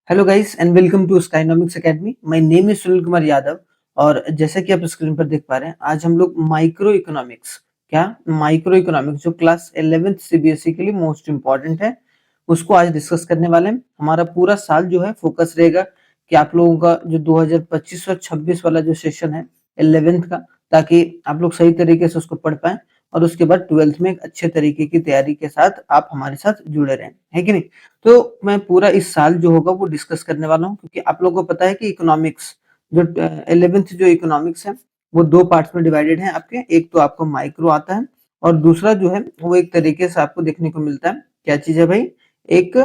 Hello guys and welcome to Skynomics academy. My name is Sunil Kumar Yadav. और जैसा कि आप स्क्रीन पर देख पा रहे हैं, आज हम लोग माइक्रो इकोनॉमिक्स माइक्रो इकोनॉमिक्स जो क्लास 11th सीबीएसई के लिए मोस्ट इंपॉर्टेंट है, उसको आज डिस्कस करने वाले हैं। हमारा पूरा साल जो है फोकस रहेगा कि आप लोगों का जो 2025 और 26 वाला जो सेशन है 11th का, ताकि आप लोग सही तरीके से उसको पढ़ पाएं और उसके बाद 12th में एक अच्छे तरीके की तैयारी के साथ आप हमारे साथ जुड़े रहें, है कि नहीं। तो मैं पूरा इस साल जो होगा वो डिस्कस करने वाला हूँ, क्योंकि आप लोगों को पता है कि इकोनॉमिक्स जो 11th जो इकोनॉमिक्स है वो दो पार्ट्स में डिवाइडेड है आपके। एक तो आपको माइक्रो आता है और दूसरा जो है वो एक तरीके से आपको देखने को मिलता है। क्या चीज है भाई? एक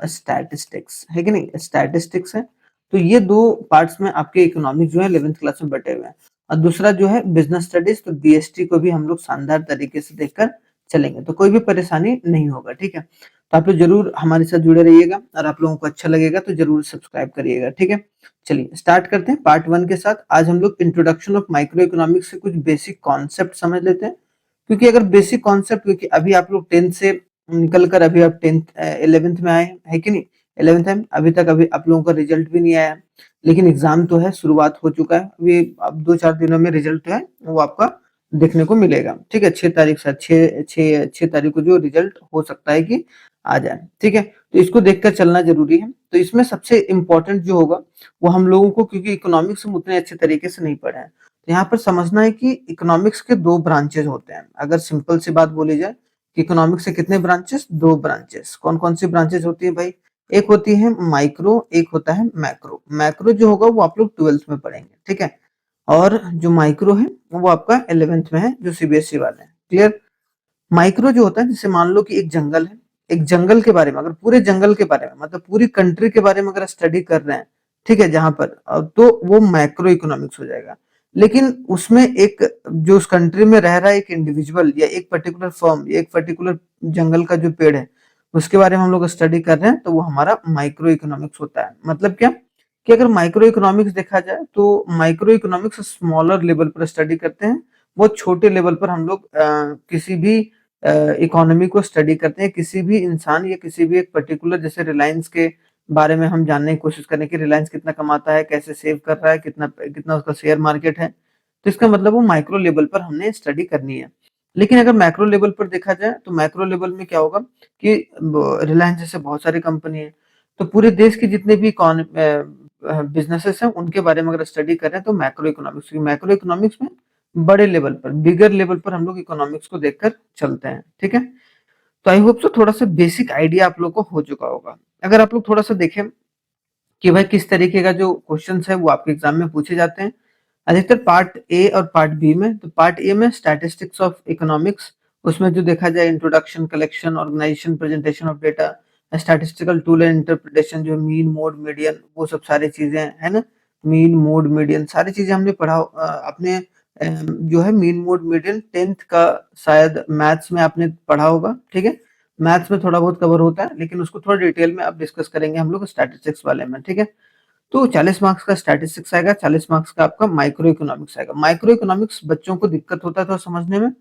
स्टैटिस्टिक्स, है कि नहीं, स्टैटिस्टिक्स है। तो ये दो पार्ट्स में आपके इकोनॉमिक्स जो है 11th क्लास में बटे हुए हैं। और दूसरा जो है बिजनेस स्टडीज, तो बीएसटी को भी हम लोग शानदार तरीके से देखकर चलेंगे, तो कोई भी परेशानी नहीं होगा, ठीक है। तो आप लोग जरूर हमारे साथ जुड़े रहिएगा और आप लोगों को अच्छा लगेगा तो जरूर सब्सक्राइब करिएगा, ठीक है। चलिए स्टार्ट करते हैं पार्ट 1 के साथ। आज हम लोग इंट्रोडक्शन ऑफ माइक्रो इकोनॉमिक्स से कुछ बेसिक कॉन्सेप्ट समझ लेते हैं, क्योंकि अगर बेसिक कॉन्सेप्ट, क्योंकि अभी आप लोग 10th से निकल कर अभी आप 11th में आए है कि नहीं। 11th है अभी तक, अभी आप लोगों का रिजल्ट भी नहीं आया, लेकिन एग्जाम तो है, शुरुआत हो चुका है। अभी अब 2-4 दिनों में रिजल्ट है वो आपका देखने को मिलेगा, ठीक है। 6 तारीख से 6 तारीख को जो रिजल्ट हो सकता है कि आ जाए, ठीक है। तो इसको देखकर चलना जरूरी है। तो इसमें सबसे इम्पोर्टेंट जो होगा वो हम लोगों को, क्योंकि इकोनॉमिक्स हम उतने अच्छे तरीके से नहीं पढ़े हैं, तो यहाँ पर समझना है कि इकोनॉमिक्स के दो ब्रांचेस होते हैं। अगर सिंपल सी बात बोली जाए कि इकोनॉमिक्स के कितने ब्रांचेस? दो ब्रांचेस। कौन कौन सी ब्रांचेस होती है भाई? एक होती है माइक्रो, एक होता है मैक्रो। मैक्रो जो होगा वो आप लोग 12th में पढ़ेंगे, ठीक है। और जो माइक्रो है वो आपका 11th में है, जो सीबीएसई वाले हैं। क्लियर? माइक्रो जो होता है, जैसे मान लो कि एक जंगल है, एक जंगल के बारे में, अगर पूरे जंगल के बारे में, मतलब पूरी कंट्री के बारे में अगर स्टडी कर रहे हैं, ठीक है, जहां पर तो वो मैक्रो इकोनॉमिक्स हो जाएगा। लेकिन उसमें एक, जो उस कंट्री में रह रहा है एक इंडिविजुअल या एक पर्टिकुलर फर्म या एक पर्टिकुलर जंगल का जो पेड़ है, उसके बारे में हम लोग स्टडी कर रहे हैं, तो वो हमारा माइक्रो इकोनॉमिक्स होता है। मतलब क्या कि अगर माइक्रो इकोनॉमिक्स देखा जाए तो माइक्रो इकोनॉमिक्स स्मॉलर लेवल पर स्टडी करते हैं। बहुत छोटे लेवल पर हम लोग किसी भी इकोनॉमी को स्टडी करते हैं, किसी भी इंसान या किसी भी एक पर्टिकुलर, जैसे रिलायंस के बारे में हम जानने की कोशिश करें कि रिलायंस कितना कमाता है, कैसे सेव कर रहा है, कितना कितना उसका शेयर मार्केट है। तो इसका मतलब वो माइक्रो लेवल पर हमने स्टडी करनी है। लेकिन अगर मैक्रो लेवल पर देखा जाए तो मैक्रो लेवल में क्या होगा कि रिलायंस जैसे बहुत सारी कंपनी है, तो पूरे देश के जितने भी बिजनेसेस हैं उनके बारे में अगर स्टडी कर रहे हैं तो मैक्रो इकोनॉमिक्स में बड़े लेवल पर, बिगर लेवल पर हम लोग इकोनॉमिक्स को देखकर चलते हैं, ठीक है। तो आई होप सो थोड़ा सा बेसिक आइडिया आप लोग को हो चुका होगा। अगर आप लोग थोड़ा सा देखें कि भाई किस तरीके का जो क्वेश्चंस है वो आपके एग्जाम में पूछे जाते हैं, अधिकतर पार्ट ए और पार्ट बी में। तो पार्ट ए में स्टैटिस्टिक्स ऑफ इकोनॉमिक्स, उसमें जो देखा जाए introduction, collection, organisation, presentation of data, statistical tool and interpretation, जो मीन, मोड, मीडियन, वो सब सारी चीजें है ना। मीन, मोड, मीडियन सारी चीजें हमने पढ़ा अपने जो है मीन, मोड, मीडियन 10th का शायद मैथ्स में आपने पढ़ा होगा, ठीक है। मैथ्स में थोड़ा बहुत कवर होता है, लेकिन उसको थोड़ा डिटेल में अब डिस्कस करेंगे हम लोग स्टैटिस्टिक्स वाले में, ठीक है। तो 40 मार्क्स का स्टैटिस्टिक्स आएगा, 40 मार्क्स का आपका माइक्रो इकोनॉमिक्स आएगा। माइक्रो इकोनॉमिक्स बच्चों को दिक्कत होता है थोड़ा समझने में,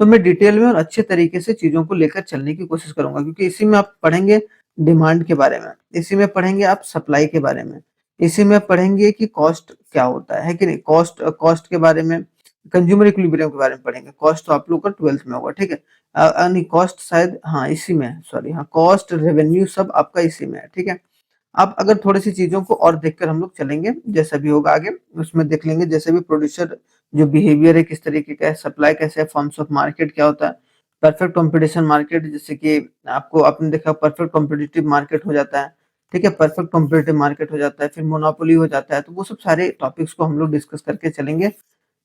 तो मैं डिटेल में और अच्छे तरीके से चीजों को लेकर चलने की कोशिश करूंगा, क्योंकि इसी में आप पढ़ेंगे डिमांड के बारे में, इसी में पढ़ेंगे आप सप्लाई के बारे में, इसी में पढ़ेंगे कि कॉस्ट क्या होता है कि नहीं, कॉस्ट कॉस्ट के बारे में, कंज्यूमर इक्विलिब्रियम के बारे में पढ़ेंगे। कॉस्ट तो आप लोग का 12th में होगा, ठीक है। नहीं, कॉस्ट शायद, हाँ इसी में है, सॉरी, हाँ कॉस्ट, रेवेन्यू सब आपका इसी में है, ठीक है। अब अगर थोड़ी सी चीजों को और देखकर हम लोग चलेंगे, जैसा भी होगा आगे उसमें देख लेंगे, जैसे भी प्रोड्यूसर जो बिहेवियर है किस तरीके का है, सप्लाई कैसे है, फॉर्म्स ऑफ मार्केट क्या होता है, परफेक्ट कंपटीशन मार्केट, जैसे कि आपको आपने देखा परफेक्ट कॉम्पिटिटिव मार्केट हो जाता है, ठीक है, परफेक्ट कॉम्पिटिटिव मार्केट हो जाता है, फिर मोनोपोली हो जाता है। तो वो सब सारे टॉपिक्स को हम लोग डिस्कस करके चलेंगे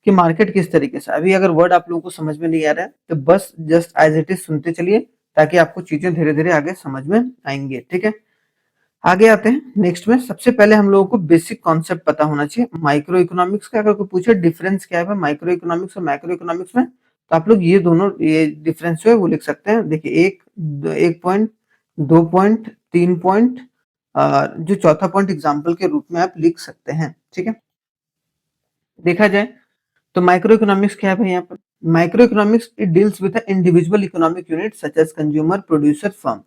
कि मार्केट किस तरीके से। अभी अगर वर्ड आप लोगों को समझ में नहीं आ रहा है तो बस जस्ट एज इट इज सुनते चलिए, ताकि आपको चीजें धीरे धीरे आगे समझ में आएंगे, ठीक है। आगे आते हैं नेक्स्ट में। सबसे पहले हम लोगों को बेसिक कॉन्सेप्ट पता होना चाहिए माइक्रो इकोनॉमिक्स का। अगर कोई पूछे डिफरेंस क्या है माइक्रो इकोनॉमिक्स और मैक्रो इकोनॉमिक्स में, तो आप लोग ये दोनों, ये डिफरेंस जो है वो लिख सकते हैं। देखिए, एक पॉइंट, 2 पॉइंट, 3 पॉइंट, जो चौथा पॉइंट एग्जाम्पल के रूप में आप लिख सकते हैं, ठीक है। देखा जाए तो माइक्रो इकोनॉमिक्स क्या है भाई? यहाँ पर micro economics, it deals with individual economic unit such as consumer, producer, firm.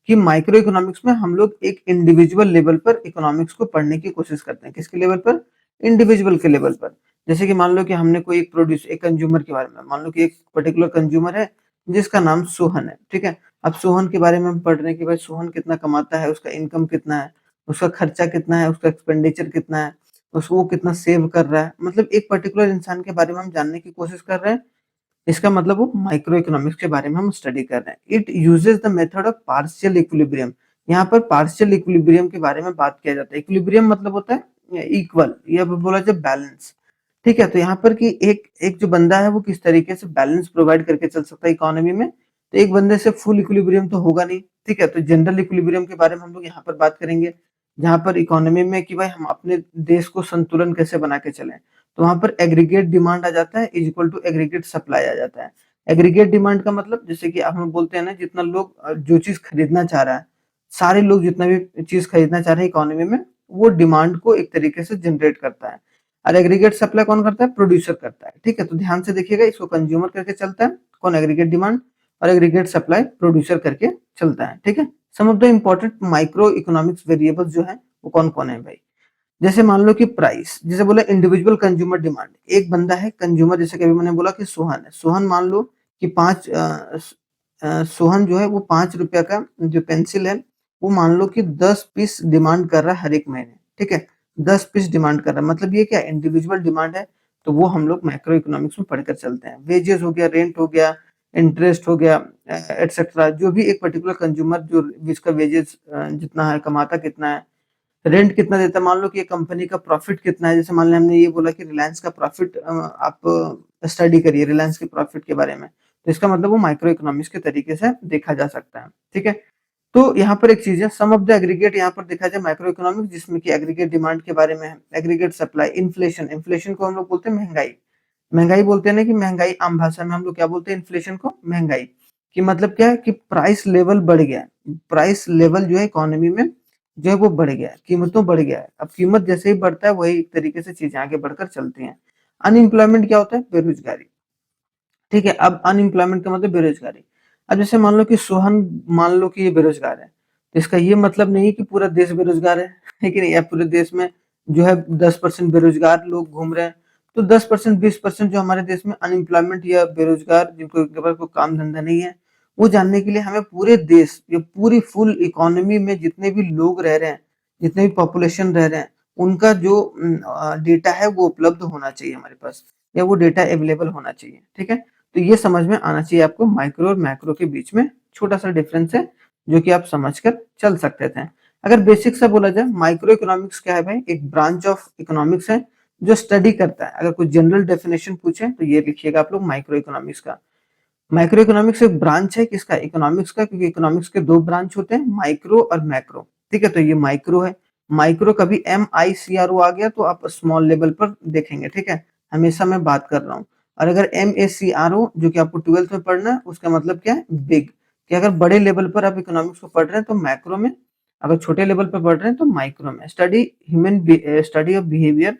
कि माइक्रो इकोनॉमिक्स में हम लोग एक इंडिविजुअल लेवल पर इकोनॉमिक्स को पढ़ने की कोशिश करते हैं। किसके लेवल पर? इंडिविजुअल के लेवल पर। जैसे कि मान लो कि हमने कोई एक कंज्यूमर के बारे में, मान लो कि एक पर्टिकुलर कंज्यूमर है जिसका नाम सोहन है, ठीक है? अब सोहन के बारे में हम पढ़ रहे हैं कि भाई सोहन कितना कमाता है, उसका इनकम कितना है, उसका खर्चा कितना है, उसका एक्सपेंडिचर कितना है, वो कितना सेव कर रहा है। मतलब एक पर्टिकुलर इंसान के बारे में हम जानने की कोशिश कर रहे हैं। इसका मतलब वो माइक्रो इकोनॉमिक्स के बारे में हम स्टडी कर रहे हैं। It uses the method of partial equilibrium. यहाँ पर पार्शियल इक्विलिब्रियम के बारे में बात किया जाता है। इक्विलिब्रियम मतलब होता है इक्वल, या बोला जाए बैलेंस। ठीक है, तो यहाँ पर कि एक एक जो बंदा है वो किस तरीके से बैलेंस प्रोवाइड करके चल सकता है इकोनॉमी में। तो एक बंदे से फुल इक्विलिब्रियम तो होगा नहीं। ठीक है, तो जनरल इक्विलिब्रियम के बारे में हम लोग यहाँ पर बात करेंगे, जहाँ पर इकोनॉमी में कि भाई हम अपने देश को संतुलन कैसे बना के चलें। तो वहां पर एग्रीगेट डिमांड आ जाता है is equal to aggregate supply आ जाता है। एग्रीगेट डिमांड का मतलब जैसे कि आप हम बोलते हैं ना, जितना लोग जो चीज खरीदना चाह रहा है, सारे लोग जितना भी चीज खरीदना चाह रहे हैं इकोनॉमी में, वो डिमांड को एक तरीके से जनरेट करता है। और एग्रीगेट सप्लाई कौन करता है? प्रोड्यूसर करता है। ठीक है, तो ध्यान से देखिएगा, इसको कंज्यूमर करके चलता है कौन? Aggregate demand. और एग्रीगेट सप्लाई प्रोड्यूसर करके चलता है। ठीक है, some of the important micro economics variables जो है वो कौन कौन है भाई? जैसे मान लो कि प्राइस, जैसे बोला इंडिविजुअल कंज्यूमर डिमांड। एक बंदा है कंज्यूमर, जैसे कि अभी मैंने बोला कि सोहन है। सोहन मान लो कि सोहन जो है वो 5 रुपया का जो पेंसिल है, वो मान लो कि 10 पीस डिमांड कर रहा है हर एक महीने। ठीक है, 10 पीस डिमांड कर रहा है, मतलब ये क्या इंडिविजुअल डिमांड है। तो वो हम लोग माइक्रो इकोनॉमिक्स में पढ़कर चलते हैं। वेजेस हो गया, रेंट हो गया, इंटरेस्ट हो गया, एटसेट्रा। जो भी एक पर्टिकुलर कंज्यूमर जो जिसका वेजेस जितना है, कमाता कितना है, रेंट कितना देता है, मान लो कि ये कंपनी का प्रॉफिट कितना है। जैसे मान लो हमने ये बोला कि रिलायंस का प्रॉफिट, आप स्टडी करिए रिलायंस के प्रॉफिट के बारे में, तो इसका मतलब वो माइक्रो इकोनॉमिक्स के तरीके से देखा जा सकता है। ठीक है, तो यहाँ पर एक चीज है, सम ऑफ द एग्रीगेट यहाँ पर देखा जाए माइक्रो इकोनॉमिक्स, जिसमें कि एग्रीगेट डिमांड के बारे में है, एग्रीगेट सप्लाई, इन्फ्लेशन। इन्फ्लेशन को हम लोग बोलते हैं महंगाई। महंगाई बोलते हैं ना कि महंगाई, आम भाषा में हम लोग क्या बोलते हैं इन्फ्लेशन को? महंगाई। कि मतलब क्या है कि प्राइस लेवल बढ़ गया है। प्राइस लेवल जो है इकोनॉमी में जो है वो बढ़ गया है, कीमतों बढ़ गया है। अब कीमत जैसे ही बढ़ता है वही एक तरीके से चीजें आगे बढ़कर चलती हैं। अनएम्प्लॉयमेंट क्या होता है? बेरोजगारी। ठीक है, अब अनएम्प्लॉयमेंट का मतलब बेरोजगारी। अब जैसे मान लो कि सोहन, मान लो कि ये बेरोजगार है, तो इसका ये मतलब नहीं है कि पूरा देश बेरोजगार है कि नहीं, या पूरे देश में जो है 10% बेरोजगार लोग घूम रहे हैं। तो 10% 20% जो हमारे देश में अनएम्प्लॉयमेंट या बेरोजगार, जिनको के पास कोई काम धंधा नहीं है, वो जानने के लिए हमें पूरे देश या पूरी फुल इकोनॉमी में जितने भी लोग रह रहे हैं, जितने भी पॉपुलेशन रह रहे हैं, उनका जो डेटा है वो उपलब्ध होना चाहिए हमारे पास, या वो डेटा अवेलेबल होना चाहिए। ठीक है, तो ये समझ में आना चाहिए आपको, माइक्रो और मैक्रो के बीच में छोटा सा डिफरेंस है, जो कि आप समझकर चल सकते थे। अगर बेसिक से बोला जाए, माइक्रो इकोनॉमिक्स क्या है भाई? एक ब्रांच ऑफ इकोनॉमिक्स है जो स्टडी करता है। अगर कोई जनरल डेफिनेशन पूछे तो ये लिखिएगा आप लोग माइक्रो इकोनॉमिक्स का। माइक्रो इकोनॉमिक्स एक ब्रांच है किसका? इकोनॉमिक्स का, क्योंकि इकोनॉमिक्स के दो ब्रांच होते हैं, माइक्रो और मैक्रो। ठीक है, तो ये माइक्रो है। माइक्रो कभी MICRO आ गया तो आप स्मॉल लेवल पर देखेंगे। ठीक है, हमेशा मैं बात कर रहा हूँ। और अगर MACRO, जो कि आपको 12th में पढ़ना है, उसका मतलब क्या है? बिग। कि अगर बड़े लेवल पर आप इकोनॉमिक्स को पढ़ रहे हैं तो मैक्रो में, अगर छोटे लेवल पर पढ़ रहे हैं तो माइक्रो में। Study of behaviour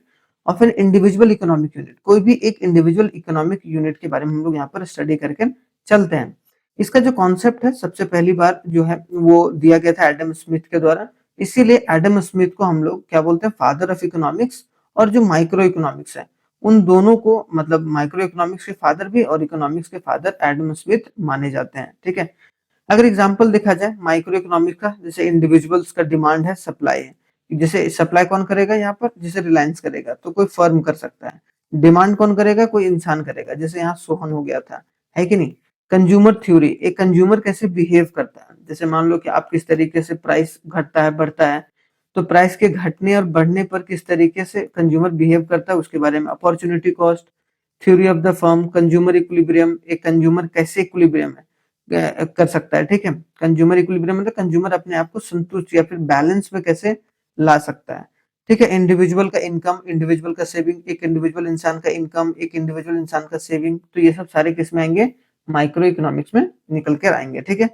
of an individual economic unit. कोई भी एक इंडिविजुअल इकोनॉमिक यूनिट के बारे में हम लोग यहाँ पर स्टडी करके चलते हैं। इसका जो कॉन्सेप्ट है सबसे पहली बार जो है वो दिया गया था एडम स्मिथ के द्वारा। इसीलिए एडम स्मिथ को हम लोग क्या बोलते हैं? Father of economics. और जो माइक्रो इकोनॉमिक्स है, उन दोनों को, मतलब माइक्रो इकोनॉमिक्स के फादर भी और इकोनॉमिक्स के फादर एडम स्मिथ माने जाते हैं। ठीक है, अगर एग्जांपल देखा जाए माइक्रो इकोनॉमिक का, जैसे इंडिविजुअल्स का डिमांड है, सप्लाई है। जैसे सप्लाई कौन करेगा यहाँ पर? जैसे रिलायंस करेगा तो कोई फर्म कर सकता है। डिमांड कौन करेगा? कोई इंसान करेगा, जैसे यहाँ सोहन हो गया था, है कि नहीं? कंज्यूमर थ्योरी, एक कंज्यूमर कैसे बिहेव करता है। जैसे मान लो कि आप किस तरीके से प्राइस घटता है, बढ़ता है, तो प्राइस के घटने और बढ़ने पर किस तरीके से कंज्यूमर बिहेव करता है उसके बारे में। Opportunity cost, theory of the firm, consumer equilibrium, एक कंज्यूमर कैसे इक्विलिब्रियम है कर सकता है। ठीक है, कंज्यूमर इक्विलिब्रियम मतलब कंज्यूमर अपने आप को संतुष्ट या फिर बैलेंस में कैसे ला सकता है। ठीक है, इंडिविजुअल का इनकम, इंडिविजुअल का सेविंग, एक इंडिविजुअल इंसान का इनकम, एक इंडिविजुअल इंसान का सेविंग, तो ये सब सारे किस में आएंगे? माइक्रो इकोनॉमिक्स में निकल कर आएंगे। ठीक है,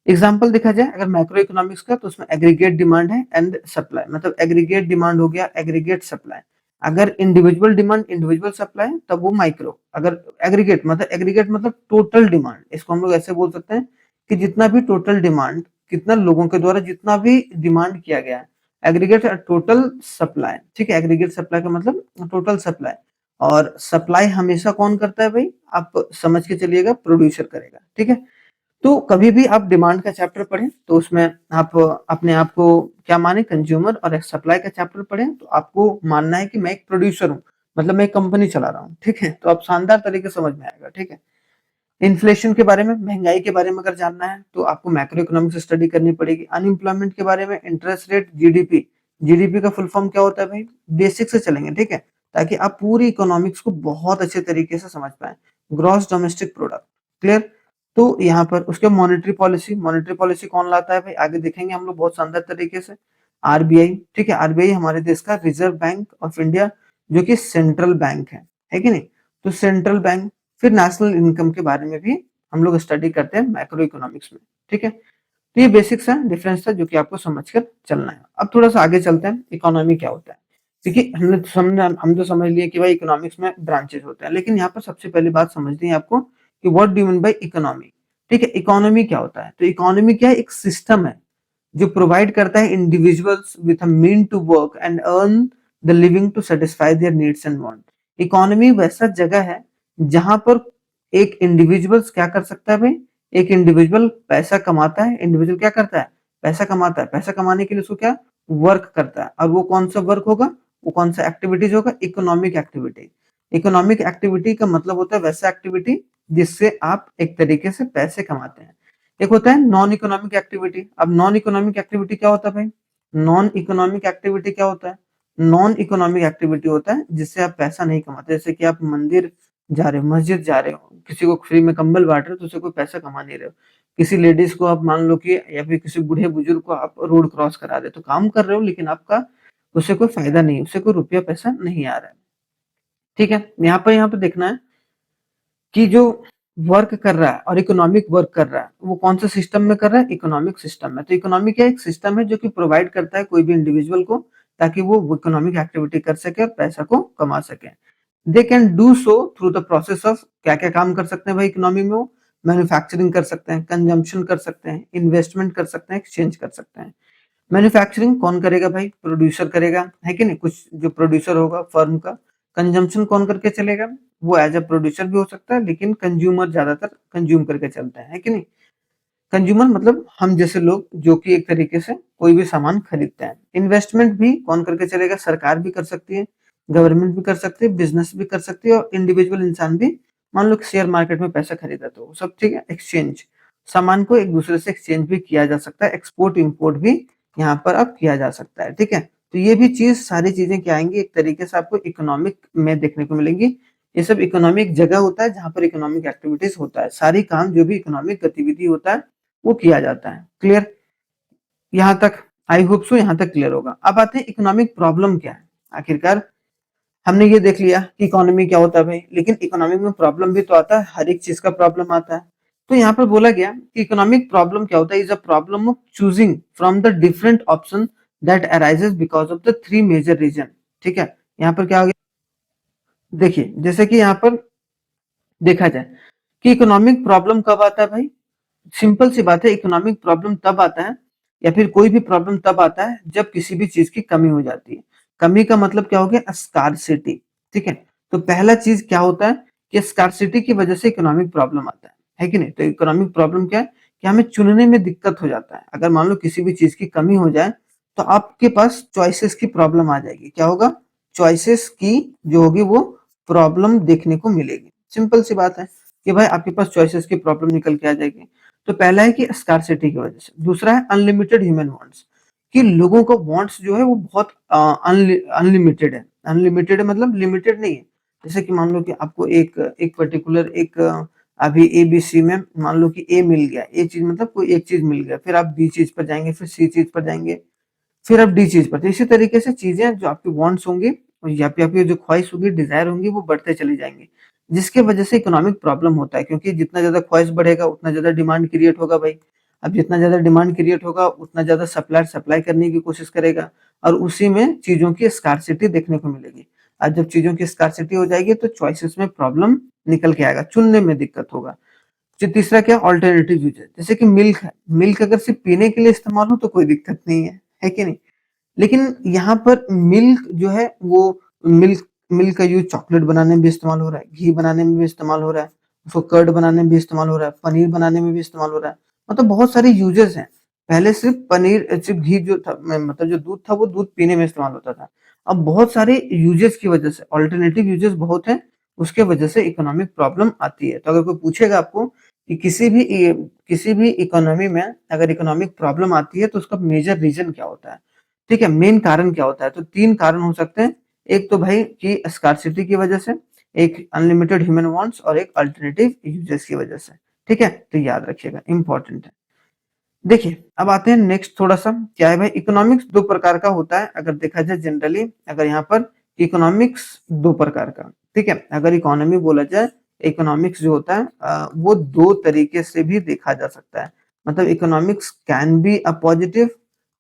एग्जाम्पल देखा जाए अगर मैक्रो इकोनॉमिक्स का, तो उसमें एग्रीगेट डिमांड है एंड सप्लाई, मतलब एग्रीगेट डिमांड हो गया, एग्रीगेट सप्लाई। अगर इंडिविजुअल डिमांड, इंडिविजुअल सप्लाई, तब वो माइक्रो। अगर एग्रीगेट मतलब टोटल डिमांड, इसको हम लोग ऐसे बोल सकते हैं कि जितना भी टोटल डिमांड कितना लोगों के द्वारा जितना भी डिमांड किया गया है। एग्रीगेट टोटल सप्लाई, ठीक है, एग्रीगेट सप्लाई का मतलब टोटल सप्लाई। और सप्लाई हमेशा कौन करता है भाई, आप समझ के चलिएगा, प्रोड्यूसर करेगा, ठीक है। तो कभी भी आप डिमांड का चैप्टर पढ़ें तो उसमें आप अपने आप को क्या माने, कंज्यूमर, और एक सप्लाई का चैप्टर पढ़ें तो आपको मानना है कि मैं एक प्रोड्यूसर हूँ, मतलब मैं एक कंपनी चला रहा हूँ, ठीक है। तो आप शानदार तरीके से समझ में आएगा, ठीक है। इन्फ्लेशन के बारे में, महंगाई के बारे में अगर जानना है तो आपको मैक्रो इकोनॉमिक्स स्टडी करनी पड़ेगी। अनएम्प्लॉयमेंट के बारे में, इंटरेस्ट रेट, जीडीपी, जीडीपी का फुल फॉर्म क्या होता है भाई, बेसिक से चलेंगे, ठीक है, ताकि आप पूरी इकोनॉमिक्स को बहुत अच्छे तरीके से समझ पाए। Gross domestic product, clear. तो यहाँ पर उसके मॉनेटरी पॉलिसी, मॉनेटरी पॉलिसी कौन लाता है भाई, आगे देखेंगे हम लोग बहुत शानदार तरीके से। आरबीआई, ठीक है, आरबीआई हमारे देश का रिजर्व बैंक ऑफ इंडिया, जो कि सेंट्रल बैंक है कि नहीं। तो सेंट्रल बैंक, फिर नेशनल इनकम के बारे में भी हम लोग स्टडी करते हैं मैक्रो इकोनॉमिक्स में, ठीक है। तो ये बेसिक सा डिफरेंस था जो कि आपको समझकर चलना है। अब थोड़ा सा आगे चलते हैं, इकोनॉमी क्या होता है। देखिए हम तो समझ लिए कि भाई इकोनॉमिक्स में ब्रांचेस होते हैं, लेकिन यहाँ पर सबसे पहली बात समझनी है आपको कि what do you mean by economy, ठीक है। इकोनॉमी क्या होता है, तो इकोनॉमी क्या है, एक सिस्टम है जो प्रोवाइड करता है individuals with a mean to work and earn the living to satisfy their needs and want. Economy वैसा जगह है जहां पर एक इंडिविजुअल्स क्या कर सकता है भाई, एक इंडिविजुअल पैसा कमाता है, इंडिविजुअल क्या करता है, पैसा कमाता है, पैसा कमाने के लिए उसको क्या, वर्क करता है। और वो कौन सा वर्क होगा, वो कौन सा एक्टिविटीज होगा, इकोनॉमिक एक्टिविटी। इकोनॉमिक एक्टिविटी का मतलब होता है वैसा एक्टिविटी जिससे आप एक तरीके से पैसे कमाते हैं। एक होता है नॉन इकोनॉमिक एक्टिविटी। अब नॉन इकोनॉमिक एक्टिविटी क्या होता है भाई, नॉन इकोनॉमिक एक्टिविटी क्या होता है, नॉन इकोनॉमिक एक्टिविटी होता है जिससे आप पैसा नहीं कमाते। जैसे कि आप मंदिर जा रहे हो, मस्जिद जा रहे हो, किसी को फ्री में कंबल बांट रहे हो, तो उससे कोई पैसा कमा नहीं रहे हो। किसी लेडीज को आप मान लो कि, या फिर किसी बूढ़े बुजुर्ग को आप रोड क्रॉस करा रहे हो, तो काम कर रहे हो लेकिन आपका उससे कोई फायदा नहीं, उससे कोई रुपया पैसा नहीं आ रहा है, ठीक है। यहाँ पर देखना है कि जो वर्क कर रहा है और इकोनॉमिक वर्क कर रहा है वो कौन सा सिस्टम में कर रहा है, इकोनॉमिक सिस्टम में। तो इकोनॉमिक क्या, एक सिस्टम है जो कि प्रोवाइड करता है कोई भी इंडिविजुअल को, ताकि वो इकोनॉमिक एक्टिविटी कर सके और पैसा को कमा सके। They can do so through the process of, क्या क्या काम कर सकते हैं भाई इकोनॉमी में, वो मैन्युफैक्चरिंग कर सकते हैं, कंजम्पशन कर सकते हैं, इन्वेस्टमेंट कर सकते हैं, एक्सचेंज कर सकते हैं। मैन्युफैक्चरिंग कौन करेगा भाई, प्रोड्यूसर करेगा, है कि नहीं, कुछ जो प्रोड्यूसर होगा फर्म का। कंजम्पशन कौन करके चलेगा, वो एज अ प्रोड्यूसर भी हो सकता है, लेकिन कंज्यूमर ज्यादातर कंज्यूम करके चलते हैं, है कि नहीं। कंज्यूमर मतलब हम जैसे लोग जो कि एक तरीके से कोई भी सामान खरीदते हैं। इन्वेस्टमेंट भी कौन करके चलेगा, सरकार भी कर सकती है, गवर्नमेंट भी कर सकती है, बिजनेस भी कर सकती है, और इंडिविजुअल इंसान भी, मान लो शेयर मार्केट में पैसा खरीदा तो वो सब, ठीक है। एक्सचेंज, सामान को एक दूसरे से एक्सचेंज भी किया जा सकता है, एक्सपोर्ट इम्पोर्ट भी यहाँ पर अब किया जा सकता है, ठीक है। तो ये भी चीज, सारी चीजें क्या आएंगी, एक तरीके से आपको इकोनॉमिक में देखने को मिलेंगी। ये सब इकोनॉमिक जगह होता है जहां पर इकोनॉमिक एक्टिविटीज होता है, सारी काम जो भी इकोनॉमिक गतिविधि होता है वो किया जाता है, क्लियर। यहाँ तक आई होप सो, यहाँ तक क्लियर होगा। अब आते हैं इकोनॉमिक प्रॉब्लम क्या है। आखिरकार हमने ये देख लिया कि इकोनॉमी क्या होता है भाई, लेकिन इकोनॉमिक में प्रॉब्लम भी तो आता है, हर एक चीज का प्रॉब्लम आता है। तो यहाँ पर बोला गया कि इकोनॉमिक प्रॉब्लम क्या होता है, is a problem of choosing from the different option that arises because of the three major reason, ठीक है। यहाँ पर क्या हो गया, देखिए जैसे कि यहाँ पर देखा जाए कि इकोनॉमिक प्रॉब्लम कब आता है भाई, सिंपल सी बात है, इकोनॉमिक प्रॉब्लम तब आता है, या फिर कोई भी प्रॉब्लम तब आता है जब किसी भी चीज की कमी हो जाती है। कमी का मतलब क्या हो गया, स्कार्सिटी, ठीक है। तो पहला चीज क्या होता है कि स्कार्सिटी की वजह से इकोनॉमिक प्रॉब्लम आता है कि नहीं। तो इकोनॉमिक प्रॉब्लम क्या है कि हमें चुनने में दिक्कत हो जाता है। अगर मान लो किसी भी चीज की कमी हो जाए तो आपके पास चॉइसेस की प्रॉब्लम आ जाएगी। क्या होगा, चॉइसेस की जो होगी वो प्रॉब्लम देखने को मिलेगी। सिंपल सी बात है कि भाई आपके पास चॉइसेस की प्रॉब्लम निकल के आ जाएगी। तो पहला है कि स्कार्सिटी की वजह से। दूसरा है अनलिमिटेड ह्यूमन वांट्स, कि लोगों का वांट्स जो है वो बहुत अनलिमिटेड है। अनलिमिटेड है मतलब लिमिटेड नहीं है। जैसे कि मान लो कि आपको एक एक पर्टिकुलर एक अभी एबीसी में मान लो कि ए मिल गया, ए चीज मतलब कोई एक चीज मिल गया, फिर आप बी चीज पर जाएंगे, फिर सी चीज पर जाएंगे, फिर आप डी चीज पर। तो इसी तरीके से चीजें जो आपकी वांट्स होंगी और या फिर आपकी जो ख्वाहिश होगी, डिजायर होंगी, वो बढ़ते चली जाएंगी, जिसके वजह से इकोनॉमिक प्रॉब्लम होता है। क्योंकि जितना ज्यादा ख्वाहिश बढ़ेगा उतना ज्यादा डिमांड क्रिएट होगा भाई। अब जितना ज्यादा डिमांड क्रिएट होगा उतना ज्यादा सप्लायर सप्लाई करने की कोशिश करेगा, और उसी में चीजों की स्कार्सिटी देखने को मिलेगी। और जब चीजों की स्कार्सिटी हो जाएगी तो चॉइसेस में प्रॉब्लम निकल के आएगा, चुनने में दिक्कत होगा। तीसरा क्या, ऑल्टरनेटिव यूजेस, जैसे कि मिल्क है, मिल्क अगर सिर्फ पीने के लिए इस्तेमाल हो तो कोई दिक्कत नहीं है कि नहीं। लेकिन यहाँ पर मिल्क जो है वो मिल्क मिल्क का यूज चॉकलेट बनाने में भी इस्तेमाल हो रहा है, घी बनाने में भी इस्तेमाल हो रहा है, उसको कर्ड बनाने में भी इस्तेमाल हो रहा है, पनीर बनाने में भी इस्तेमाल हो रहा है। मतलब बहुत सारे यूजेस हैं। पहले सिर्फ पनीर सिर्फ घी जो था मतलब जो दूध था वो दूध पीने में इस्तेमाल होता था। अब बहुत सारे यूजेस की वजह से, ऑल्टरनेटिव यूजेस बहुत हैं, उसके वजह से इकोनॉमिक प्रॉब्लम आती है। तो अगर कोई पूछेगा आपको कि किसी भी इकोनॉमी में अगर इकोनॉमिक प्रॉब्लम आती है तो उसका मेजर रीजन क्या होता है, ठीक है, मेन कारण क्या होता है, तो 3 कारण हो सकते हैं। एक तो भाई कि स्कार्सिटी की वजह से, एक अनलिमिटेड ह्यूमन वांट्स और एक अल्टरनेटिव यूजेस की वजह से, ठीक है। तो याद रखिएगा, इंपॉर्टेंट है। देखिए, अब आते हैं नेक्स्ट थोड़ा-सा, क्या है भाई, इकोनॉमिक्स 2 प्रकार का होता है अगर देखा जाए जनरली, अगर यहाँ पर इकोनॉमिक्स 2 प्रकार का, ठीक है। अगर इकोनॉमी बोला जाए, इकोनॉमिक्स जो होता है वो 2 तरीके से भी देखा जा सकता है। मतलब economics can be a positive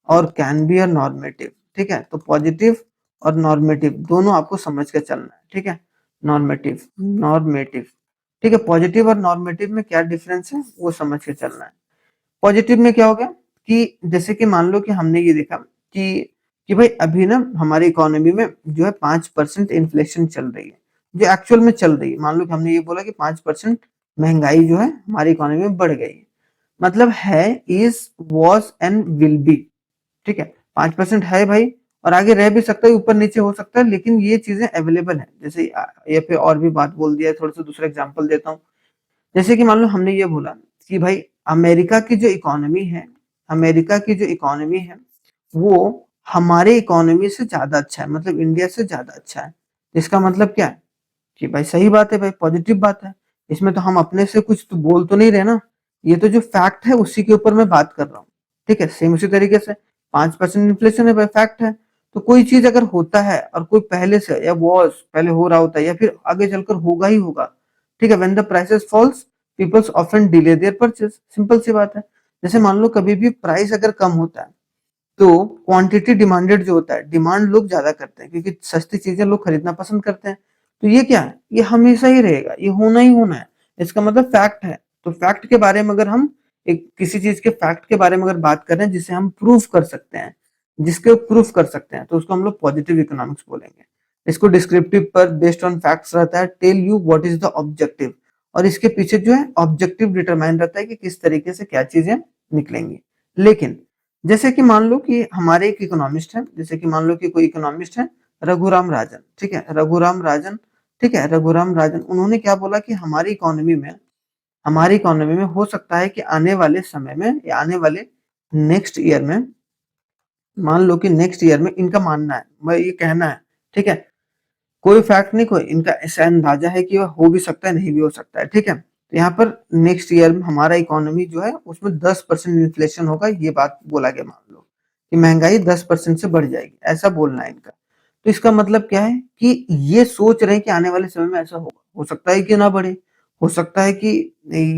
और कैन बी अ नॉर्मेटिव, ठीक है। तो पॉजिटिव और नॉर्मेटिव दोनों आपको समझ के चलना है, ठीक है। नॉर्मेटिव नॉर्मेटिव, ठीक है। पॉजिटिव और नॉर्मेटिव में क्या डिफरेंस है वो समझ के चलना है। पॉजिटिव में क्या हो गया कि जैसे कि मान लो कि हमने ये देखा कि भाई अभी ना हमारी इकोनॉमी में जो है 5% इन्फ्लेशन चल रही है, जो एक्चुअल में चल रही है। मान लो कि हमने ये बोला कि 5% महंगाई जो है हमारी इकोनॉमी में बढ़ गई है, मतलब है, is, was and will be, ठीक है। 5% है भाई, और आगे रह भी सकता है, ऊपर नीचे हो सकता है, लेकिन ये चीजें अवेलेबल है। जैसे ये पे और भी बात बोल दिया है, थोड़ा सा दूसरा एग्जांपल देता हूँ। जैसे कि मान लो हमने ये बोला कि भाई अमेरिका की जो इकोनॉमी है, अमेरिका की जो इकोनॉमी है वो हमारे इकोनॉमी से ज्यादा अच्छा है, मतलब इंडिया से ज्यादा अच्छा है। इसका मतलब क्या है कि भाई सही बात है भाई, पॉजिटिव बात है। इसमें तो हम अपने से कुछ तो बोल तो नहीं रहे ना, ये तो जो फैक्ट है उसी के ऊपर मैं बात कर रहा हूँ, ठीक है। सेम उसी तरीके से 5% इन्फ्लेशन है भाई, फैक्ट है। तो कोई चीज अगर होता है और कोई पहले से या वॉज पहले हो रहा होता है या फिर आगे चलकर होगा ही होगा, ठीक है। When the prices falls peoples often delay their purchase, simple सी बात है। जैसे मान लो कभी भी प्राइस अगर कम होता है तो क्वांटिटी डिमांडेड जो होता है, डिमांड लोग ज्यादा करते हैं क्योंकि सस्ती चीजें लोग खरीदना पसंद करते हैं। तो ये क्या है, ये हमेशा ही रहेगा, ये होना ही होना है। इसका मतलब फैक्ट है। तो फैक्ट के बारे में अगर हम एक किसी चीज के फैक्ट के बारे में अगर बात कर रहे हैं जिसे हम प्रूफ कर सकते हैं, जिसके प्रूफ कर सकते हैं, तो उसको हम लोग पॉजिटिव इकोनॉमिक्स बोलेंगे। इसको डिस्क्रिप्टिव पर बेस्ड ऑन फैक्ट्स रहता है, tell you what is the objective, और इसके पीछे जो है ऑब्जेक्टिव डिटरमाइन रहता है कि किस तरीके से क्या चीजें निकलेंगी। लेकिन जैसे कि मान लो कि हमारे एक इकोनॉमिस्ट है, जैसे कि मान लो कि कोई इकोनॉमिस्ट है, रघुराम राजन, ठीक है, रघुराम राजन, ठीक है, रघुराम राजन, उन्होंने क्या बोला कि हमारी इकोनॉमी में हो सकता है कि आने वाले समय में या आने वाले नेक्स्ट ईयर में, मान लो कि नेक्स्ट ईयर में, इनका मानना है, मैं ये कहना है, ठीक है, कोई फैक्ट नहीं, कोई इनका ऐसा अंदाजा है कि वह हो भी सकता है, नहीं भी हो सकता है, ठीक है। तो यहाँ पर नेक्स्ट ईयर में हमारा इकोनॉमी जो है उसमें 10% इन्फ्लेशन होगा, ये बात बोला गया। मान लो कि महंगाई 10% से बढ़ जाएगी, ऐसा बोलना है इनका। तो इसका मतलब क्या है कि ये सोच रहे हैं कि आने वाले समय में ऐसा होगा, हो सकता है कि ना बढ़े, हो सकता है कि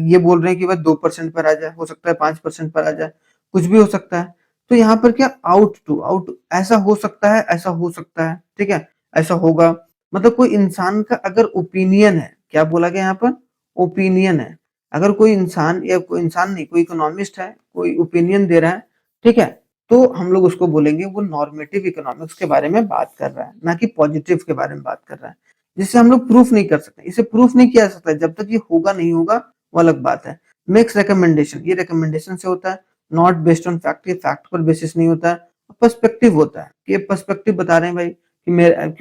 ये बोल रहे हैं कि बस 2% पर आ जाए, हो सकता है 5% पर आ जाए, कुछ भी हो सकता है। तो यहाँ पर क्या, आउट, ऐसा हो सकता है, ऐसा हो सकता है, ठीक है, ऐसा होगा। मतलब कोई इंसान का अगर ओपिनियन है, क्या बोला गया यहाँ पर, ओपिनियन है। अगर कोई इंसान, या कोई इंसान नहीं, कोई इकोनॉमिस्ट है, कोई ओपिनियन दे रहा है, ठीक है, तो हम लोग उसको बोलेंगे वो नॉर्मेटिव इकोनॉमिक्स के बारे में बात कर रहा है, ना कि पॉजिटिव के बारे में बात कर रहा है। जिससे हम लोग प्रूफ नहीं कर सकते, इसे प्रूफ नहीं किया जा सकता, जब तक ये होगा नहीं होगा वो अलग बात है। मेक्स रिकमेंडेशन, ये रिकमेंडेशन से होता है, नॉट बेस्ड ऑन फैक्ट, ये फैक्ट पर बेसिस नहीं होता है। पर्सपेक्टिव होता है, ये पर्सपेक्टिव बता रहे हैं भाई कि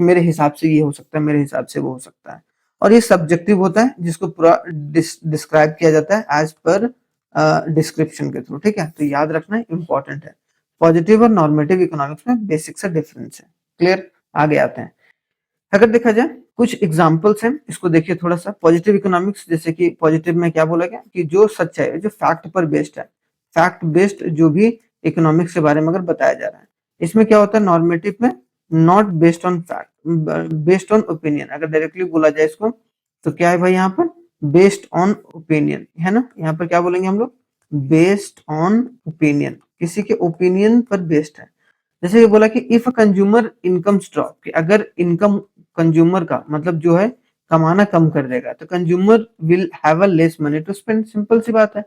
मेरे हिसाब से ये हो सकता है, मेरे हिसाब से वो हो सकता है। और ये सब्जेक्टिव होता है जिसको पूरा डिस्क्राइब किया जाता है एज पर डिस्क्रिप्शन के थ्रू, ठीक है। तो याद रखना इंपॉर्टेंट है, पॉजिटिव और नॉर्मेटिव इकोनॉमिक्स में बेसिक सा डिफरेंस है। क्लियर, आगे आते हैं। अगर देखा जाए कुछ एग्जांपल्स हैं, इसको देखिए थोड़ा सा। पॉजिटिव इकोनॉमिक्स, जैसे कि पॉजिटिव में क्या बोला गया कि जो सच है, जो फैक्ट पर बेस्ड है, फैक्ट बेस्ड जो भी इकोनॉमिक्स के बारे में अगर बताया जा रहा है। इसमें क्या होता है नॉर्मेटिव में, not based on fact, based on opinion. अगर डायरेक्टली बोला जाए इसको तो क्या है भाई, यहाँ पर बेस्ड ऑन ओपिनियन है ना, यहाँ पर क्या बोलेंगे हम लोग, बेस्ड ऑन ओपिनियन, किसी के ओपिनियन पर बेस्ड है। जैसे ये बोला कि if a consumer income drop, कि अगर इनकम कंज्यूमर का मतलब जो है कमाना कम कर देगा, तो consumer will have a less money to spend, simple सी बात है।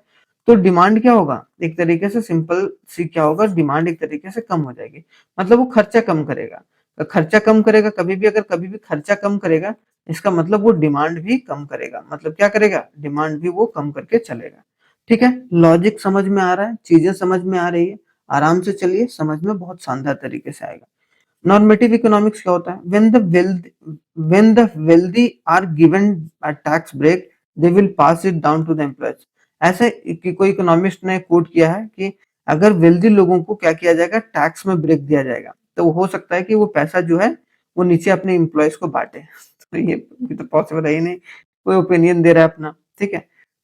तो डिमांड क्या होगा, एक तरीके से सिंपल सी क्या होगा, डिमांड एक तरीके से कम हो जाएगी, मतलब वो खर्चा कम करेगा। तो खर्चा कम करेगा, कभी भी अगर कभी भी खर्चा कम करेगा, इसका मतलब वो डिमांड भी कम करेगा, मतलब क्या करेगा, डिमांड भी वो कम करके चलेगा। ठीक है, लॉजिक समझ में आ रहा है, चीजें समझ में आ रही है, आराम से चलिए, समझ में बहुत शानदार तरीके से आएगा। नॉर्मेटिव इकोनॉमिक्स क्या होता है, when the wealthy are given a tax break they will pass it down to the employees. ऐसे कि कोई इकोनॉमिस्ट ने कोट किया है कि अगर वेल्दी लोगों को क्या किया जाएगा, टैक्स में ब्रेक दिया जाएगा, तो हो सकता है कि वो पैसा जो है वो नीचे अपने एम्प्लॉयज को बांटे। तो ये तो पॉसिबल है ही नहीं, कोई ओपिनियन दे रहा है अपना, ठीक है।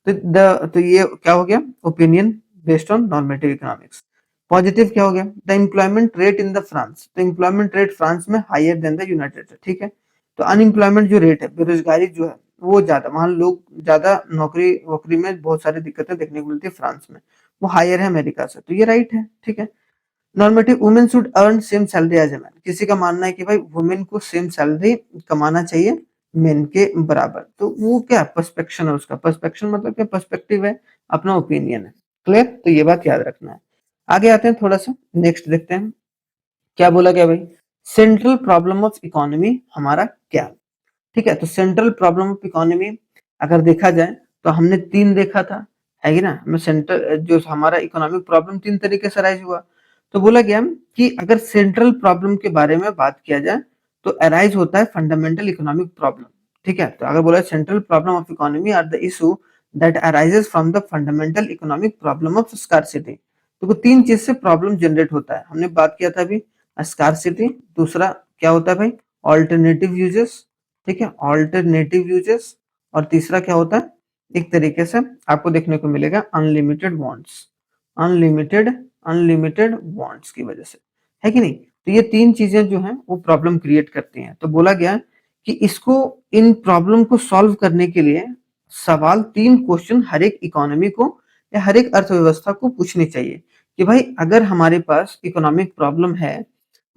तो ये क्या हो गया, opinion based on normative economics. Positive क्या हो गया, the employment rate in the France, तो एम्प्लॉयमेंट रेट फ्रांस में higher than the United State, ठीक है। तो अनएम्प्लॉयमेंट जो रेट है, बेरोजगारी जो है वो ज्यादा, वहां लोग ज्यादा नौकरी वोकरी में बहुत सारी दिक्कतें देखने को मिलती है फ्रांस में, वो हायर है अमेरिका से, तो ये राइट है, ठीक है। Normative, women should earn same salary as a man, किसी का मानना है कि भाई वुमेन को सेम सैलरी कमाना चाहिए मेन के बराबर, तो वो क्या पर्सपेक्शन है उसका, पर्सपेक्शन मतलब क्या, पर्सपेक्टिव है, अपना ओपिनियन है। क्लियर, तो ये बात याद रखना है। आगे आते हैं थोड़ा सा, नेक्स्ट देखते हैं क्या बोला गया भाई, सेंट्रल प्रॉब्लम ऑफ इकोनॉमी हमारा क्या। ठीक है, तो सेंट्रल प्रॉब्लम ऑफ इकोनॉमी अगर देखा जाए तो हमने तीन देखा था, है कि ना, हमें सेंट्रल जो हमारा इकोनॉमिक प्रॉब्लम तीन तरीके से अराइज हुआ। तो बोला गया कि अगर सेंट्रल प्रॉब्लम के बारे में बात किया जाए तो अराइज होता है फंडामेंटल इकोनॉमिक प्रॉब्लम। ठीक है, तो अगर बोला central problem of economy are the issue that arises from the fundamental economic problem of scarcity, तो वो तीन चीज से प्रॉब्लम जनरेट होता है, हमने बात किया था अभी, स्कार्सिटी, दूसरा क्या होता है भाई, ऑल्टरनेटिव यूजेस, ठीक है, ऑल्टरनेटिव यूजेस, और तीसरा क्या होता है, एक तरीके से आपको देखने को मिलेगा unlimited wants, unlimited unlimited wants की वजह से, है कि नहीं। तो ये तीन चीजें जो हैं वो प्रॉब्लम क्रिएट करती हैं। तो बोला गया कि इसको, इन प्रॉब्लम को सॉल्व करने के लिए सवाल, तीन क्वेश्चन हर एक इकोनॉमी को या हर एक अर्थव्यवस्था को पूछने चाहिए कि भाई अगर हमारे पास इकोनॉमिक प्रॉब्लम है,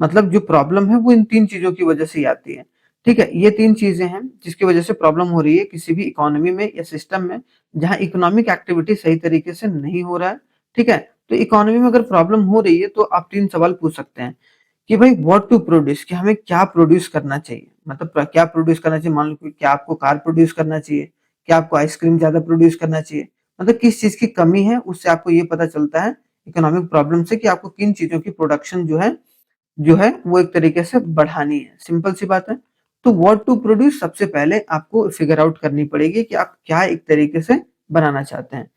मतलब जो प्रॉब्लम है वो इन तीन चीजों की वजह से ही आती है। ठीक है, ये तीन चीजें हैं जिसकी वजह से प्रॉब्लम हो रही है किसी भी इकोनॉमी में या सिस्टम में जहां इकोनॉमिक एक्टिविटी सही तरीके से नहीं हो रहा है। ठीक है, तो इकोनॉमी में अगर प्रॉब्लम हो रही है तो आप तीन सवाल पूछ सकते हैं कि भाई व्हाट टू प्रोड्यूस, कि हमें क्या प्रोड्यूस करना चाहिए, मतलब क्या प्रोड्यूस करना चाहिए, मान लो कि क्या आपको कार प्रोड्यूस करना चाहिए, क्या आपको आइसक्रीम ज्यादा प्रोड्यूस करना चाहिए, मतलब किस चीज की कमी है, उससे आपको ये पता चलता है इकोनॉमिक प्रॉब्लम से कि आपको किन चीजों की प्रोडक्शन जो है वो एक तरीके से बढ़ानी है, सिंपल सी बात है। तो व्हाट टू प्रोड्यूस सबसे पहले आपको फिगर आउट करनी पड़ेगी कि आप क्या एक तरीके से बनाना चाहते हैं।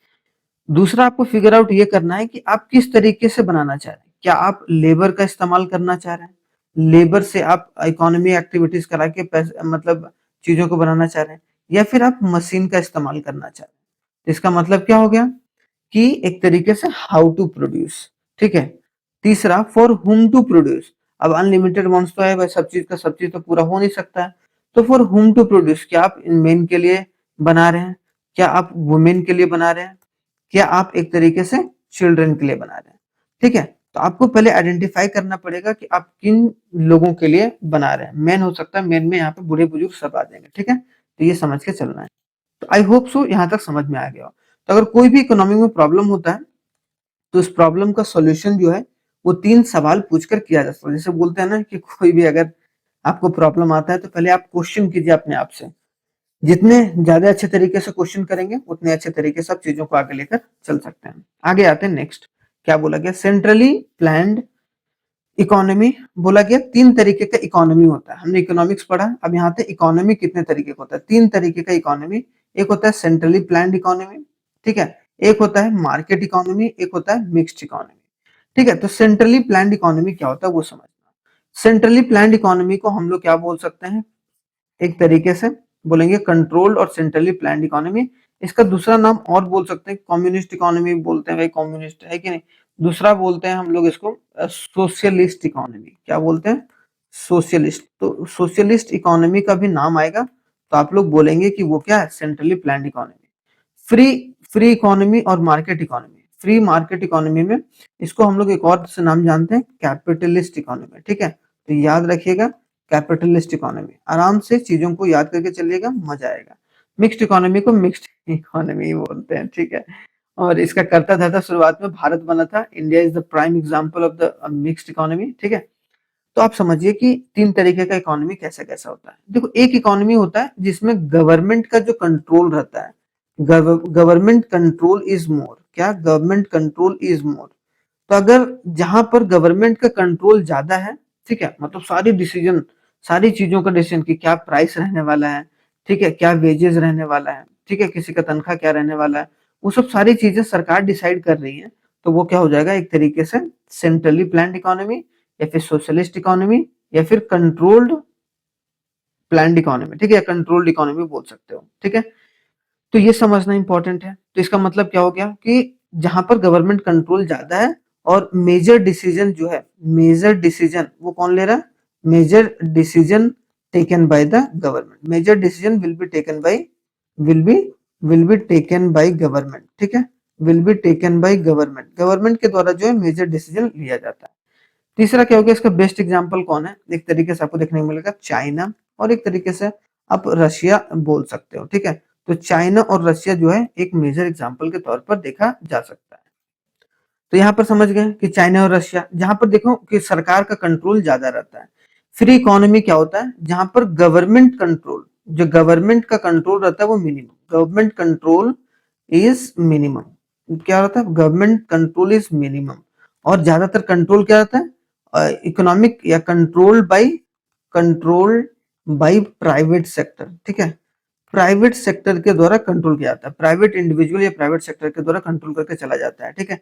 दूसरा आपको फिगर आउट ये करना है कि आप किस तरीके से बनाना चाह रहे हैं, क्या आप लेबर का इस्तेमाल करना चाह रहे हैं, लेबर से आप इकोनॉमी एक्टिविटीज करा के पैसे, मतलब चीजों को बनाना चाह रहे हैं, या फिर आप मशीन का इस्तेमाल करना चाह रहे हैं। तो इसका मतलब क्या हो गया कि एक तरीके से हाउ टू प्रोड्यूस, ठीक है। तीसरा फॉर हुम टू प्रोड्यूस, अब अनलिमिटेड अमाउंट्स तो है भाई, सब चीज का सब चीज तो पूरा हो नहीं सकता है, तो फॉर हुम टू प्रोड्यूस, क्या आप मेन के लिए बना रहे हैं, क्या आप वुमेन के लिए बना रहे हैं, क्या आप एक तरीके से चिल्ड्रन के लिए बना रहे हैं। ठीक है, तो आपको पहले आइडेंटिफाई करना पड़ेगा कि आप किन लोगों के लिए बना रहे हैं, मेन हो सकता है, मेन में यहाँ पे बूढ़े बुजुर्ग सब आ जाएंगे, ठीक है, तो ये समझ के चलना है। तो आई होप सो यहाँ तक समझ में आ गया हो। तो अगर कोई भी इकोनॉमी में प्रॉब्लम होता है तो उस प्रॉब्लम का सॉल्यूशन जो है वो तीन सवाल पूछकर किया जा सकता है। जैसे बोलते हैं ना कि कोई भी अगर आपको प्रॉब्लम आता है तो पहले आप क्वेश्चन कीजिए अपने आप से, जितने ज्यादा अच्छे तरीके से क्वेश्चन करेंगे उतने अच्छे तरीके से आप चीजों को आगे लेकर चल सकते हैं। आगे आते हैं नेक्स्ट, क्या बोला गया, सेंट्रली प्लान्ड इकोनॉमी। बोला गया तीन तरीके का इकोनॉमी होता है, हमने इकोनॉमिक्स पढ़ा, अब यहाँ पे इकोनॉमी कितने तरीके का होता है, तीन तरीके का इकोनॉमी। एक होता है सेंट्रली प्लान्ड इकोनॉमी, ठीक है, एक होता है मार्केट इकोनॉमी, एक होता है मिक्स्ड इकोनॉमी। ठीक है, तो सेंट्रली प्लान्ड इकोनॉमी क्या होता है वो समझना। सेंट्रली प्लान्ड इकोनॉमी को हम लोग क्या बोल सकते हैं, एक तरीके से बोलेंगे कंट्रोल्ड और सेंट्रली प्लान्ड इकोनॉमी। इसका दूसरा नाम और बोल सकते हैं, कम्युनिस्ट इकोनॉमी बोलते हैं भाई, कम्युनिस्ट है कि नहीं। दूसरा बोलते हैं हम लोग इसको सोशलिस्ट इकोनॉमी, क्या बोलते हैं, सोशलिस्ट। तो सोशलिस्ट इकोनॉमी का भी नाम आएगा तो आप लोग बोलेंगे कि वो क्या है, centrally planned economy. Free free economy और market economy, free market economy में इसको हम लोग एक और से नाम जानते हैं, कैपिटलिस्ट इकोनॉमी। ठीक है, तो याद रखिएगा कैपिटलिस्ट इकोनॉमी। आराम से चीजों को याद करके चलिएगा, मजा आएगा। मिक्स्ड इकोनॉमी को मिक्स्ड इकोनॉमी बोलते हैं, ठीक है। और इसका करता धरता शुरुआत में भारत बना था। India is the prime example of the mixed economy, ठीक है। तो आप समझिए कि तीन तरीके का इकोनॉमी कैसा कैसा होता है। देखो, एक इकोनॉमी होता है जिसमें गवर्नमेंट का जो कंट्रोल रहता है, गवर्नमेंट कंट्रोल इज मोर। क्या? Government control is more. तो अगर जहां पर गवर्नमेंट का कंट्रोल ज्यादा है, ठीक है, मतलब सारी डिसीजन, सारी चीजों का डिसीजन कि क्या प्राइस रहने वाला है, ठीक है, क्या वेजेस रहने वाला है, ठीक है, किसी का तनख्वाह क्या रहने वाला है, वो सब सारी चीजें सरकार डिसाइड कर रही है। तो वो क्या हो जाएगा? एक तरीके से सेंट्रली प्लान्ड इकोनॉमी, या फिर सोशलिस्ट इकोनॉमी, या फिर कंट्रोल्ड प्लान्ड इकोनॉमी, ठीक है, या कंट्रोल्ड इकोनॉमी बोल सकते हो, ठीक है। तो ये समझना इंपॉर्टेंट है। तो इसका मतलब क्या हो गया कि जहां पर गवर्नमेंट कंट्रोल ज्यादा है और मेजर डिसीजन जो है, मेजर डिसीजन वो कौन ले रहा है? Major decision taken by the government. Major decision will be taken by, will be will be taken by government, ठीक है, will be taken by government. Government के द्वारा जो है मेजर डिसीजन लिया जाता है। तीसरा क्या हो गया? इसका बेस्ट एग्जांपल कौन है? एक तरीके से आपको देखने को मिलेगा चाइना, और एक तरीके से आप रशिया बोल सकते हो, ठीक है। तो चाइना और रशिया जो है एक मेजर एग्जांपल के तौर पर देखा जा सकता है। तो यहाँ पर समझ गए कि चाइना और रशिया, जहां पर देखो कि सरकार का कंट्रोल ज्यादा रहता है। फ्री इकोनॉमी क्या होता है? जहां पर गवर्नमेंट कंट्रोल, जो गवर्नमेंट का कंट्रोल रहता है वो minimum, government control is minimum. क्या रहता है? Government control is minimum. और ज्यादातर कंट्रोल क्या रहता है? इकोनॉमिक या कंट्रोल बाय प्राइवेट सेक्टर, ठीक है। प्राइवेट सेक्टर के द्वारा कंट्रोल किया जाता है, प्राइवेट इंडिविजुअल या प्राइवेट सेक्टर के द्वारा कंट्रोल करके चला जाता है, ठीक है।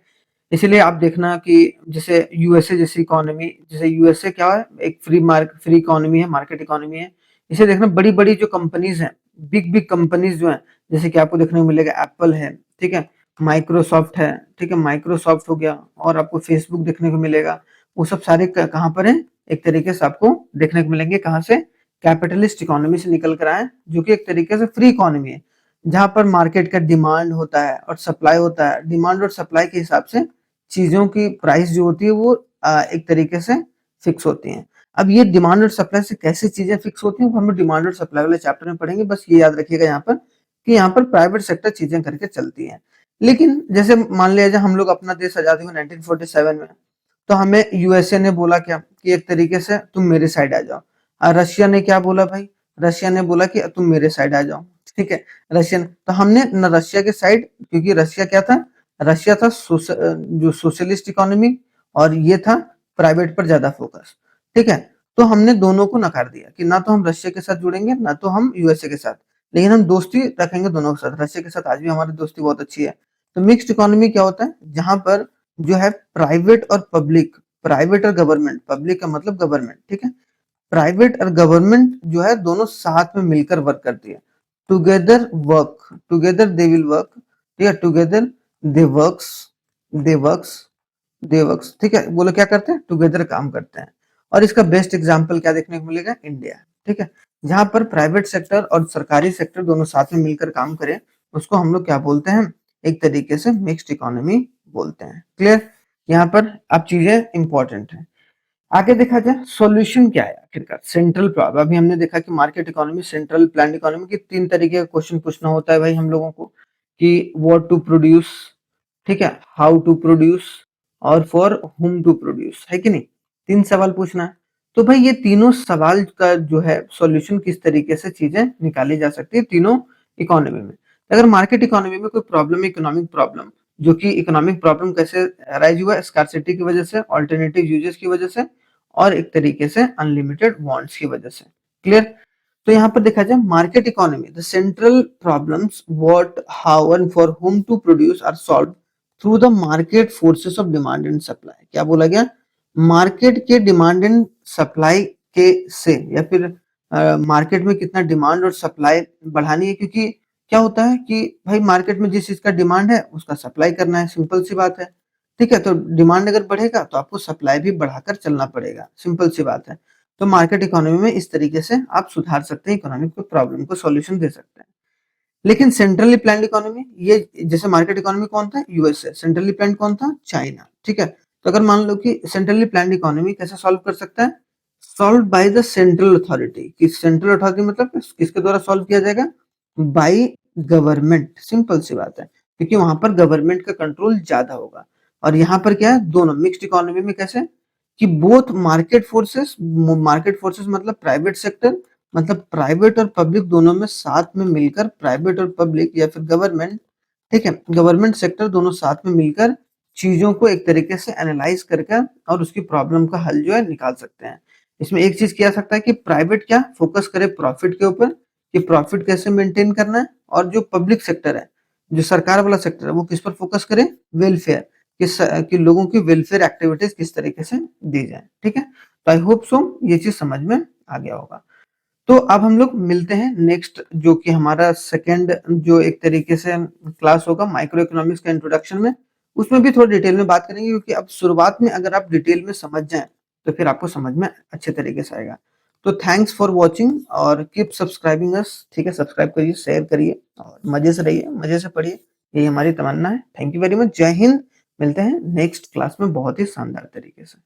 इसीलिए आप देखना कि जैसे यूएसए जैसी इकोनॉमी, जैसे यूएसए क्या है? एक फ्री इकोनॉमी है, मार्केट इकोनॉमी है। इसे देखना, बड़ी बड़ी जो कंपनीज हैं, बिग बिग कंपनीज जो हैं, जैसे कि आपको देखने को मिलेगा एप्पल है, ठीक है, माइक्रोसॉफ्ट है, ठीक है, माइक्रोसॉफ्ट हो गया, और आपको फेसबुक देखने को मिलेगा। वो सब सारे कहाँ पर है? एक तरीके से आपको देखने को मिलेंगे कहाँ से? कैपिटलिस्ट इकोनॉमी से निकल कर आए, जो कि एक तरीके से फ्री इकोनॉमी है, जहां पर मार्केट का डिमांड होता है और सप्लाई होता है। डिमांड और सप्लाई के हिसाब से चीजों की प्राइस जो होती है वो एक तरीके से फिक्स होती है। अब ये डिमांड और सप्लाई से कैसे चीजें फिक्स होती हैं, वो हम लोग डिमांड और सप्लाई वाले चैप्टर में पढ़ेंगे। बस ये याद रखिएगा यहाँ पर कि यहाँ पर प्राइवेट सेक्टर चीजें करके चलती है। लेकिन जैसे मान लिया जाए हम लोग अपना देश आजादी हुआ 1947 में, तो हमें यूएसए ने बोला क्या कि एक तरीके से तुम मेरे साइड आ जाओ। रशिया ने क्या बोला भाई? रशिया ने बोला कि तुम मेरे साइड आ जाओ, ठीक है। रशियन, तो हमने न रशिया के साइड, क्योंकि रशिया क्या था? रशिया था जो सोशलिस्ट इकोनॉमी, और ये था प्राइवेट पर ज्यादा फोकस, ठीक है। तो हमने दोनों को नकार दिया कि ना तो हम रशिया के साथ जुड़ेंगे, ना तो हम यूएसए के साथ, लेकिन हम दोस्ती रखेंगे दोनों के साथ। रशिया के साथ आज भी हमारी दोस्ती बहुत अच्छी है। तो मिक्स्ड इकोनॉमी क्या होता है? जहां पर जो है प्राइवेट और पब्लिक, प्राइवेट और गवर्नमेंट, पब्लिक का मतलब गवर्नमेंट, ठीक है, प्राइवेट और गवर्नमेंट जो है दोनों साथ में मिलकर वर्क करती है। Together work, together they will work, ठीक है, together they works, they works, they works, ठीक है। बोलो क्या करते हैं? टुगेदर काम करते हैं। और इसका बेस्ट एग्जांपल क्या देखने को मिलेगा? इंडिया, ठीक है, जहां पर प्राइवेट सेक्टर और सरकारी सेक्टर दोनों साथ में मिलकर काम करें, उसको हम लोग क्या बोलते हैं? एक तरीके से मिक्स्ड इकोनॉमी बोलते हैं। क्लियर? यहाँ पर अब चीजें इंपॉर्टेंट है। आगे देखा जाए सॉल्यूशन क्या है आखिरकार। सेंट्रल प्रॉब्लम, अभी हमने देखा कि market economy, central plan economy की तीन तरीके का क्वेश्चन पूछना होता है भाई हम लोगों को, कि व्हाट टू प्रोड्यूस, ठीक है, हाउ टू प्रोड्यूस, और फॉर हुम टू प्रोड्यूस, है कि नहीं? तीन सवाल पूछना है। तो भाई ये तीनों सवाल का जो है सॉल्यूशन किस तरीके से चीजें निकाली जा सकती है तीनों इकोनॉमी में। अगर मार्केट इकोनॉमी में कोई प्रॉब्लम, इकोनॉमिक प्रॉब्लम, जो कि इकोनॉमिक प्रॉब्लम कैसे अराइज हुआ? स्कार्सिटी की वजह से, ऑल्टरनेटिव यूजेस की वजह से, और एक तरीके से अनलिमिटेड वांट्स की वजह से। क्लियर? तो यहाँ पर देखा जाए market economy, the central problems what, how and for whom to produce are solve through the market forces of demand and supply. क्या बोला गया? मार्केट के डिमांड एंड सप्लाई के से, या फिर मार्केट में कितना डिमांड और सप्लाई बढ़ानी है, क्योंकि क्या होता है कि भाई मार्केट में जिस चीज का डिमांड है उसका सप्लाई करना है, सिंपल सी बात है, ठीक है। तो डिमांड अगर बढ़ेगा तो आपको सप्लाई भी बढ़ाकर चलना पड़ेगा, सिंपल सी बात है। तो मार्केट इकोनॉमी में इस तरीके से आप सुधार सकते हैं, इकोनॉमिक प्रॉब्लम को सॉल्यूशन दे सकते हैं। लेकिन सेंट्रली प्लान्ड इकोनॉमी, ये जैसे मार्केट इकोनॉमी कौन था? यूएसए। सेंट्रली प्लान्ड कौन था? चाइना, ठीक है। तो अगर मान लो कि सेंट्रली प्लान्ड इकोनॉमी कैसे सॉल्व कर सकता है? Solve by the central authority, कि सेंट्रल अथॉरिटी मतलब किसके द्वारा सॉल्व किया जाएगा, बाय गवर्नमेंट, सिंपल सी बात है, क्योंकि वहां पर गवर्नमेंट का कंट्रोल ज्यादा होगा। और यहाँ पर क्या है, दोनों मिक्स्ड इकोनॉमी में कैसे, कि बोथ मार्केट फोर्सेस मतलब प्राइवेट सेक्टर, मतलब प्राइवेट और पब्लिक दोनों में साथ में मिलकर, प्राइवेट और पब्लिक या फिर गवर्नमेंट, ठीक है, गवर्नमेंट सेक्टर दोनों साथ में मिलकर चीजों को एक तरीके से एनालाइज करके और उसकी प्रॉब्लम का हल जो है निकाल सकते हैं। इसमें एक चीज किया सकता है कि प्राइवेट क्या फोकस करे प्रॉफिट के ऊपर, कि प्रॉफिट कैसे मेंटेन करना है, और जो पब्लिक सेक्टर है, जो सरकार वाला सेक्टर है, वो किस पर फोकस करे, वेलफेयर, कि लोगों की वेलफेयर एक्टिविटीज किस तरीके से दी जाए। ठीक है, तो आई होप सो ये चीज समझ में आ गया होगा। तो अब हम लोग मिलते हैं नेक्स्ट, जो कि हमारा सेकंड जो एक तरीके से क्लास होगा माइक्रो इकोनॉमिक्स का इंट्रोडक्शन में, उसमें भी थोड़ी डिटेल में बात करेंगे, क्योंकि अब शुरुआत में अगर आप डिटेल में समझ जाएं तो फिर आपको समझ में अच्छे तरीके से आएगा। तो थैंक्स फॉर वॉचिंग और कीप सब्सक्राइबिंग अस, ठीक है, सब्सक्राइब करिए, शेयर करिए और मजे से रहिए, मजे से पढ़िए, यही हमारी तमन्ना है। थैंक यू वेरी मच, जय हिंद। मिलते हैं नेक्स्ट क्लास में बहुत ही शानदार तरीके से।